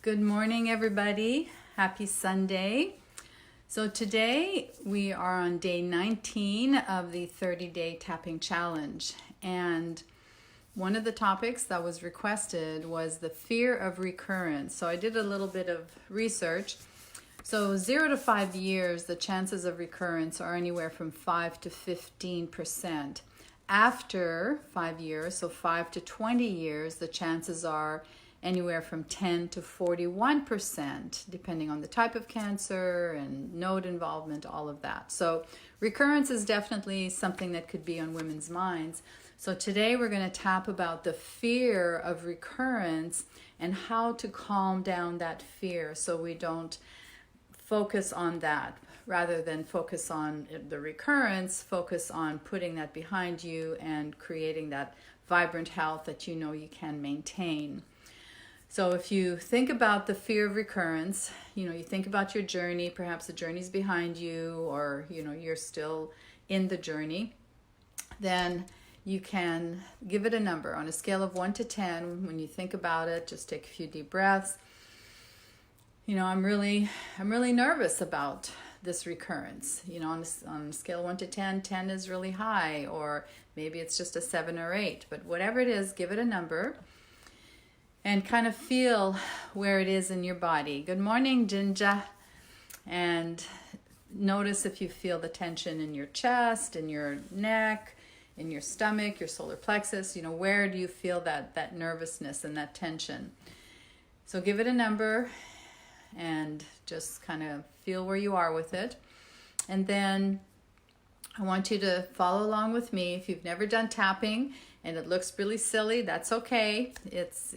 Good morning, everybody. Happy Sunday. So today we are on day 19 of the 30-day tapping challenge. And one of the topics that was requested was the fear of recurrence. So I did a little bit of research. So 0 to 5 years, the chances of recurrence are anywhere from 5 to 15%. After 5 years, so 5 to 20 years, the chances are anywhere from 10 to 41%, depending on the type of cancer and node involvement, all of that. So recurrence is definitely something that could be on women's minds. So today we're going to tap about the fear of recurrence and how to calm down that fear so we don't focus on that. Rather than focus on the recurrence, focus on putting that behind you and creating that vibrant health that you know you can maintain. So if you think about the fear of recurrence, you think about your journey, perhaps the journey's behind you or, you're still in the journey, then you can give it a number on a scale of 1 to 10. When you think about it, just take a few deep breaths. I'm really nervous about this recurrence. On a scale of 1 to 10, 10 is really high, or maybe it's just a 7 or 8, but whatever it is, give it a number. And kind of feel where it is in your body. Good morning, Jinja. And notice if you feel the tension in your chest, in your neck, in your stomach, your solar plexus. Where do you feel that nervousness and that tension? So give it a number and just kind of feel where you are with it. And then I want you to follow along with me. If you've never done tapping, and it looks really silly, that's okay. It's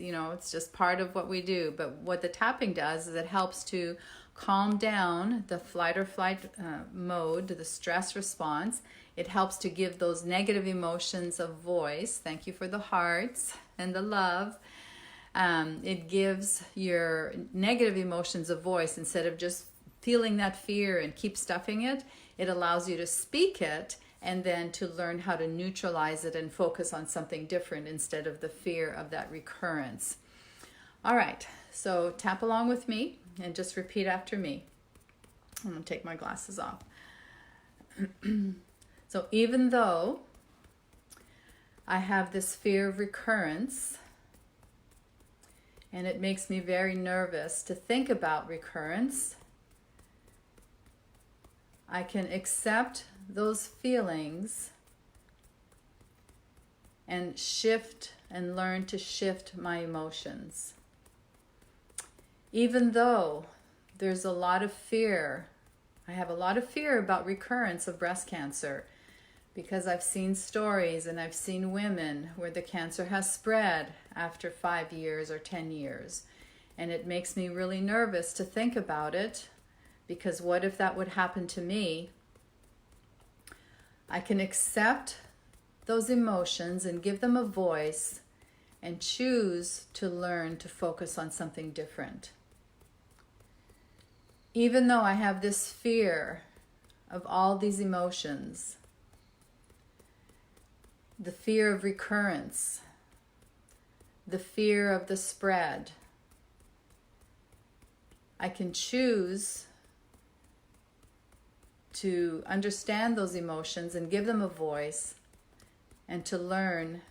just part of what we do. But what the tapping does is it helps to calm down the flight or flight mode, the stress response. It helps to give those negative emotions a voice. Thank you for the hearts and the love. It gives your negative emotions a voice. Instead of just feeling that fear and keep stuffing it, it allows you to speak it and then to learn how to neutralize it and focus on something different instead of the fear of that recurrence. All right, so tap along with me and just repeat after me. I'm going to take my glasses off. So even though I have this fear of recurrence, and it makes me very nervous to think about recurrence, I can accept those feelings and shift and learn to shift my emotions. Even though there's a lot of fear, I have a lot of fear about recurrence of breast cancer because I've seen stories and I've seen women where the cancer has spread after 5 years or 10 years. And it makes me really nervous to think about it because what if that would happen to me? I can accept those emotions and give them a voice and choose to learn to focus on something different. Even though I have this fear of all these emotions, the fear of recurrence, the fear of the spread, I can choose to understand those emotions and give them a voice and to learn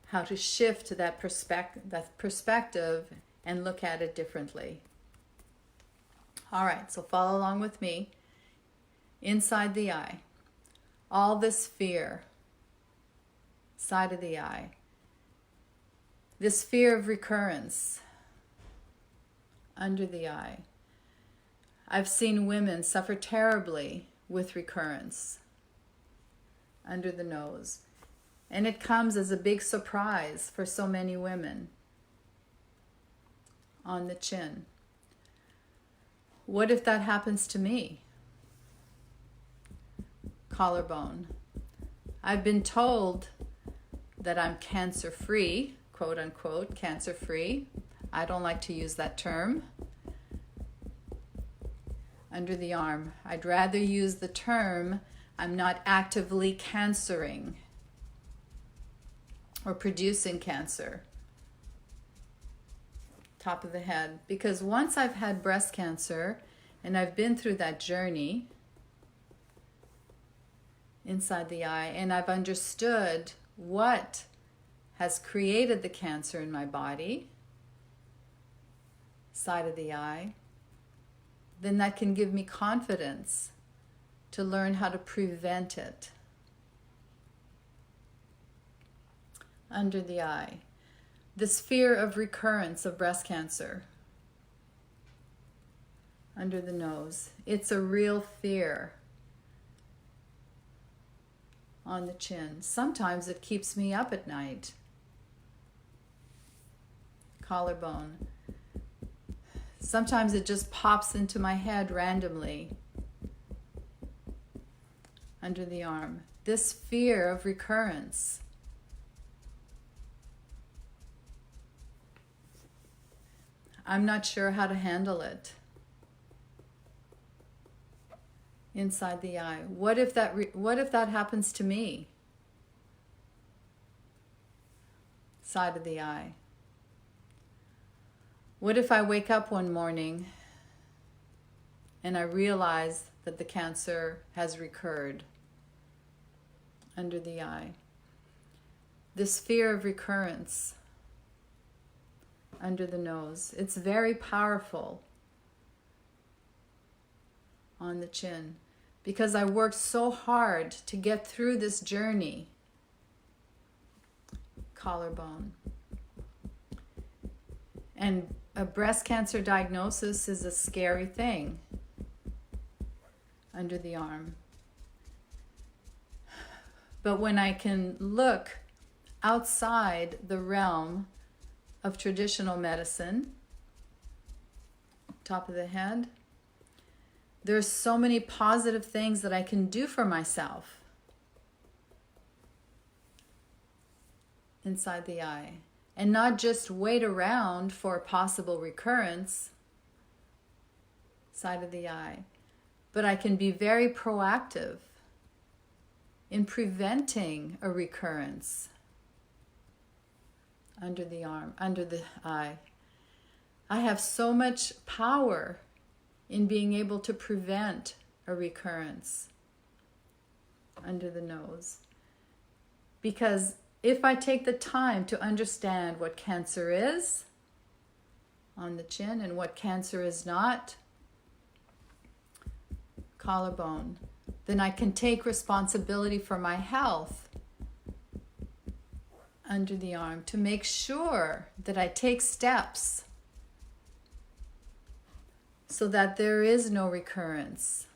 how to shift that perspective and look at it differently. All right, so follow along with me. Inside the eye, all this fear, side of the eye, this fear of recurrence, under the eye. I've seen women suffer terribly with recurrence under the nose, and it comes as a big surprise for so many women. On the chin. What if that happens to me? Collarbone. I've been told that I'm cancer-free, quote unquote, cancer-free. I don't like to use that term. Under the arm. I'd rather use the term, I'm not actively cancering or producing cancer. top of the head. Because once I've had breast cancer and I've been through that journey inside the eye, and I've understood what has created the cancer in my body, side of the eye, then that can give me confidence to learn how to prevent it. Under the eye, this fear of recurrence of breast cancer. Under the nose, it's a real fear. On the chin, sometimes it keeps me up at night. Collarbone, sometimes it just pops into my head randomly. Under the arm, this fear of recurrence. I'm not sure how to handle it. Inside the eye, what if that happens to me? Side of the eye. What if I wake up one morning and I realize that the cancer has recurred? Under the eye. This fear of recurrence. Under the nose. It's very powerful. On the chin. Because I worked so hard to get through this journey. Collarbone. And a breast cancer diagnosis is a scary thing. Under the arm. But when I can look outside the realm of traditional medicine, top of the head, there's so many positive things that I can do for myself. Inside the eye. And not just wait around for a possible recurrence, side of the eye, but I can be very proactive in preventing a recurrence. Under the arm, under the eye. I have so much power in being able to prevent a recurrence. Under the nose. Because if I take the time to understand what cancer is, on the chin, and what cancer is not, collarbone, then I can take responsibility for my health. Under the arm, to make sure that I take steps so that there is no recurrence.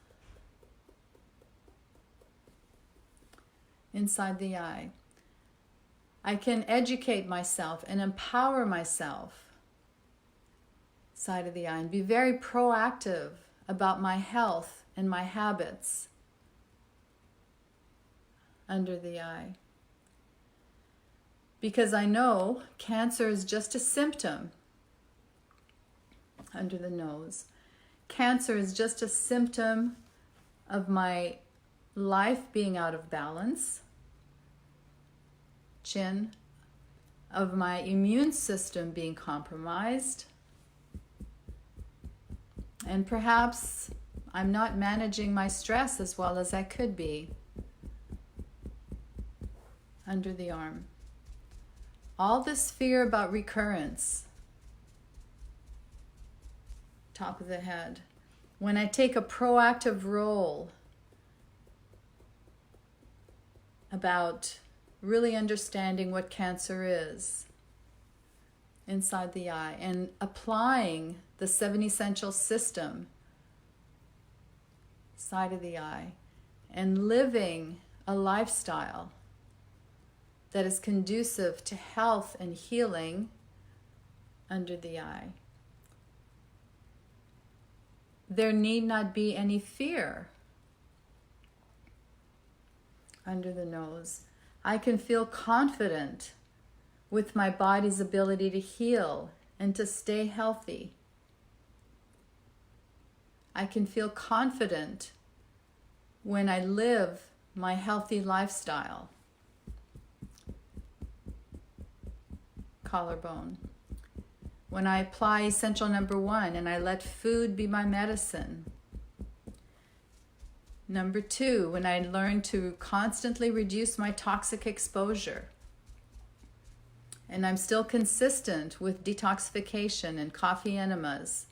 Inside the eye. I can educate myself and empower myself, side of the eye, and be very proactive about my health and my habits. Under the eye. Because I know cancer is just a symptom. Under the nose. Cancer is just a symptom of my life being out of balance. Chin, of my immune system being compromised. And perhaps I'm not managing my stress as well as I could be. Under the arm. All this fear about recurrence. Top of the head. When I take a proactive role about really understanding what cancer is inside the eye and applying the 7 essential system side of the eye and living a lifestyle that is conducive to health and healing under the eye. There need not be any fear under the nose. I can feel confident with my body's ability to heal and to stay healthy. I can feel confident when I live my healthy lifestyle. Collarbone. When I apply essential number 1 and I let food be my medicine. Number 2, when I learn to constantly reduce my toxic exposure. And I'm still consistent with detoxification and coffee enemas.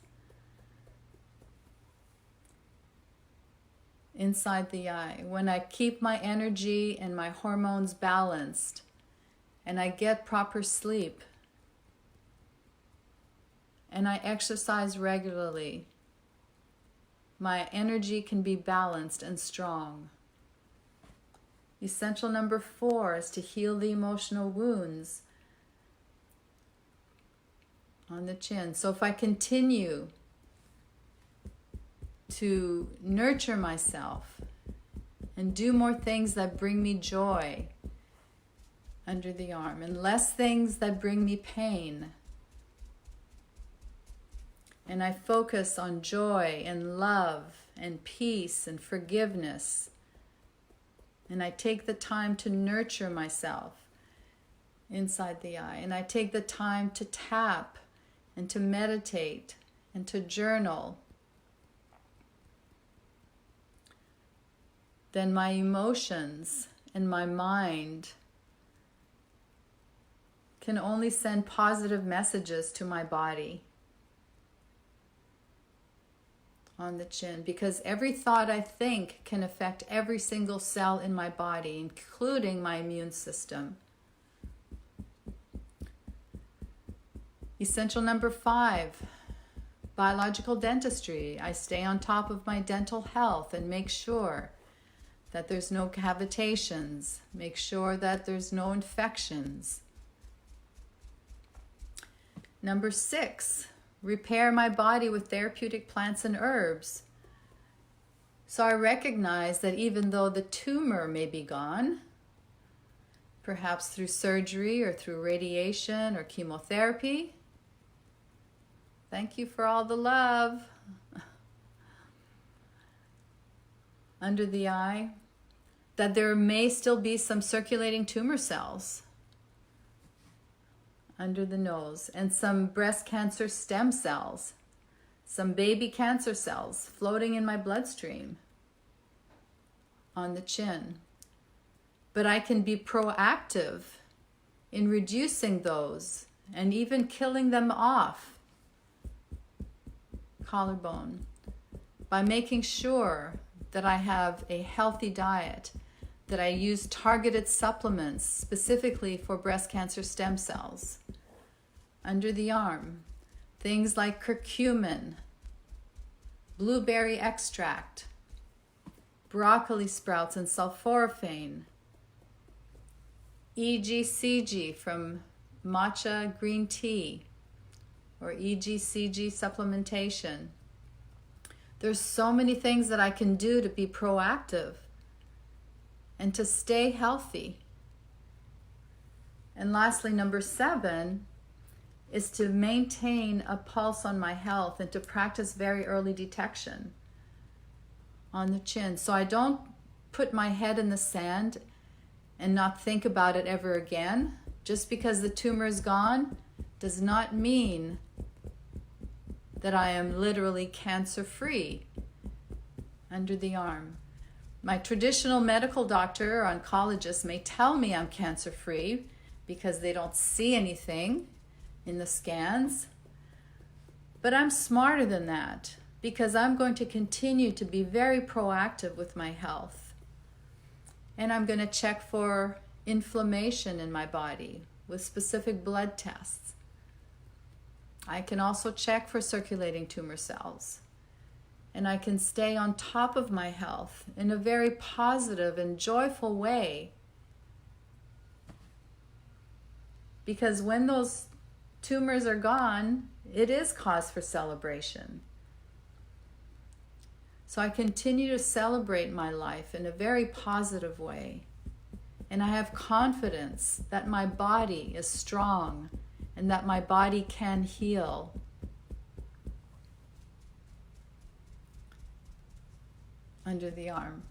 Inside the eye. When I keep my energy and my hormones balanced and I get proper sleep and I exercise regularly, my energy can be balanced and strong. Essential number 4 is to heal the emotional wounds on the chin. So if I continue to nurture myself and do more things that bring me joy under the arm and less things that bring me pain, and I focus on joy and love and peace and forgiveness, and I take the time to nurture myself inside the eye, and I take the time to tap and to meditate and to journal, then my emotions and my mind can only send positive messages to my body on the chin, because every thought I think can affect every single cell in my body, including my immune system. Essential number 5, biological dentistry. I stay on top of my dental health and make sure that there's no cavitations, make sure that there's no infections. Number 6, repair my body with therapeutic plants and herbs. So I recognize that even though the tumor may be gone, perhaps through surgery or through radiation or chemotherapy, thank you for all the love, under the eye, that there may still be some circulating tumor cells under the nose and some breast cancer stem cells, some baby cancer cells floating in my bloodstream on the chin. But I can be proactive in reducing those and even killing them off, collarbone, by making sure that I have a healthy diet, that I use targeted supplements specifically for breast cancer stem cells. Under the arm, things like curcumin, blueberry extract, broccoli sprouts and sulforaphane, EGCG from matcha green tea, or EGCG supplementation. There's so many things that I can do to be proactive and to stay healthy. And lastly, number 7 is to maintain a pulse on my health and to practice very early detection on the chin. So I don't put my head in the sand and not think about it ever again. Just because the tumor is gone does not mean that I am literally cancer-free under the arm. My traditional medical doctor or oncologist may tell me I'm cancer-free because they don't see anything in the scans, but I'm smarter than that because I'm going to continue to be very proactive with my health. And I'm going to check for inflammation in my body with specific blood tests. I can also check for circulating tumor cells. And I can stay on top of my health in a very positive and joyful way. Because when those tumors are gone, it is cause for celebration. So I continue to celebrate my life in a very positive way. And I have confidence that my body is strong and that my body can heal. Under the arm.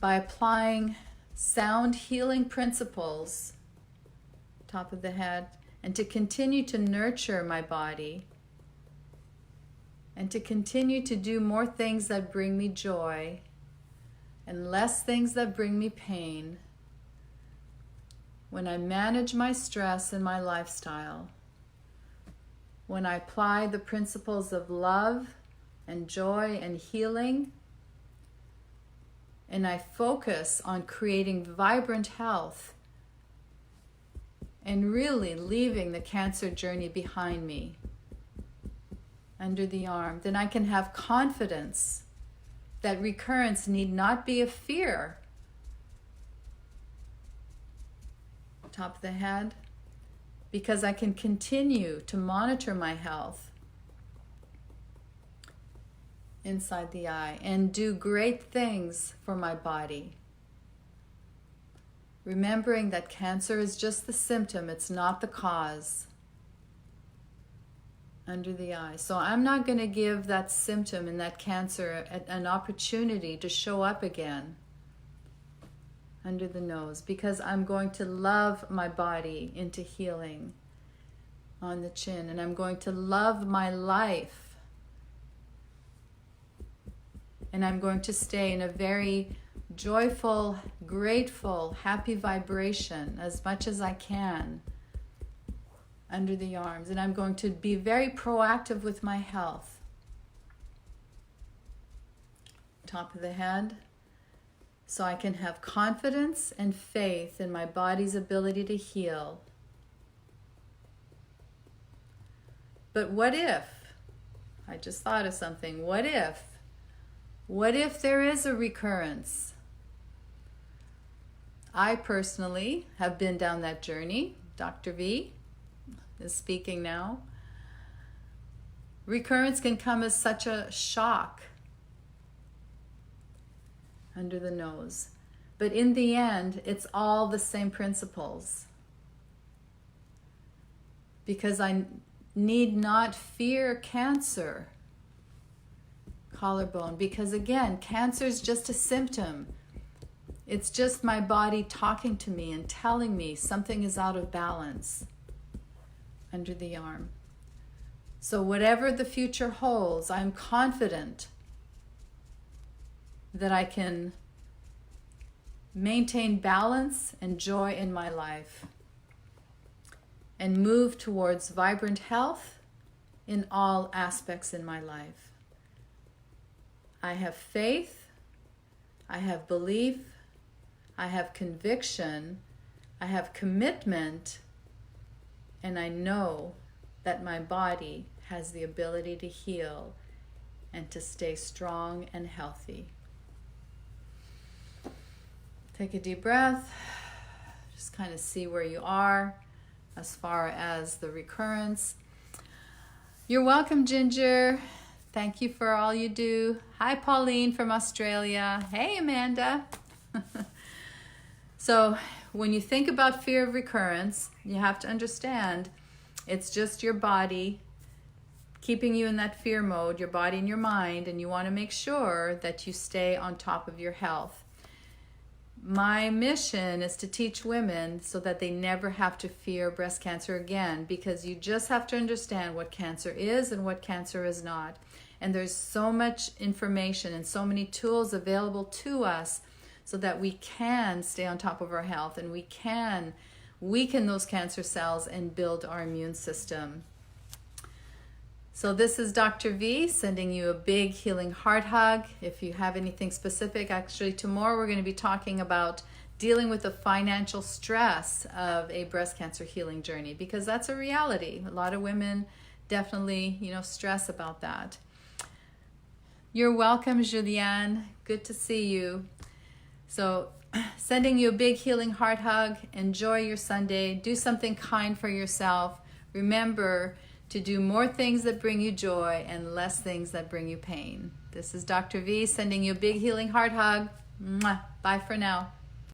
By applying sound healing principles, top of the head, and to continue to nurture my body, and to continue to do more things that bring me joy and less things that bring me pain. When I manage my stress in my lifestyle, when I apply the principles of love and joy and healing, and I focus on creating vibrant health and really leaving the cancer journey behind me, under the arm, then I can have confidence that recurrence need not be a fear. Top of the head, because I can continue to monitor my health inside the eye and do great things for my body. Remembering that cancer is just the symptom, it's not the cause. Under the eye. So I'm not going to give that symptom and that cancer an opportunity to show up again under the nose, because I'm going to love my body into healing on the chin, and I'm going to love my life, and I'm going to stay in a very joyful, grateful, happy vibration as much as I can under the arms, and I'm going to be very proactive with my health. Top of the head, so I can have confidence and faith in my body's ability to heal. But what if, I just thought of something, what if there is a recurrence? I personally have been down that journey. Dr. V is speaking now. Recurrence can come as such a shock under the nose. But in the end, it's all the same principles. Because I need not fear cancer, collarbone, because again, cancer is just a symptom. It's just my body talking to me and telling me something is out of balance under the arm. So whatever the future holds, I'm confident that I can maintain balance and joy in my life and move towards vibrant health in all aspects in my life. I have faith, I have belief, I have conviction, I have commitment, and I know that my body has the ability to heal and to stay strong and healthy. Take a deep breath. Just kind of see where you are as far as the recurrence. You're welcome, Ginger. Thank you for all you do. Hi, Pauline from Australia. Hey, Amanda. So when you think about fear of recurrence, you have to understand it's just your body keeping you in that fear mode, your body and your mind, and you want to make sure that you stay on top of your health. My mission is to teach women so that they never have to fear breast cancer again, because you just have to understand what cancer is and what cancer is not. And there's so much information and so many tools available to us so that we can stay on top of our health and we can weaken those cancer cells and build our immune system. So this is Dr. V sending you a big healing heart hug. If you have anything specific, actually tomorrow we're going to be talking about dealing with the financial stress of a breast cancer healing journey, because that's a reality. A lot of women definitely, stress about that. You're welcome, Julianne. Good to see you. So sending you a big healing heart hug. Enjoy your Sunday. Do something kind for yourself. Remember to do more things that bring you joy and less things that bring you pain. This is Dr. V sending you a big healing heart hug. Mwah. Bye for now.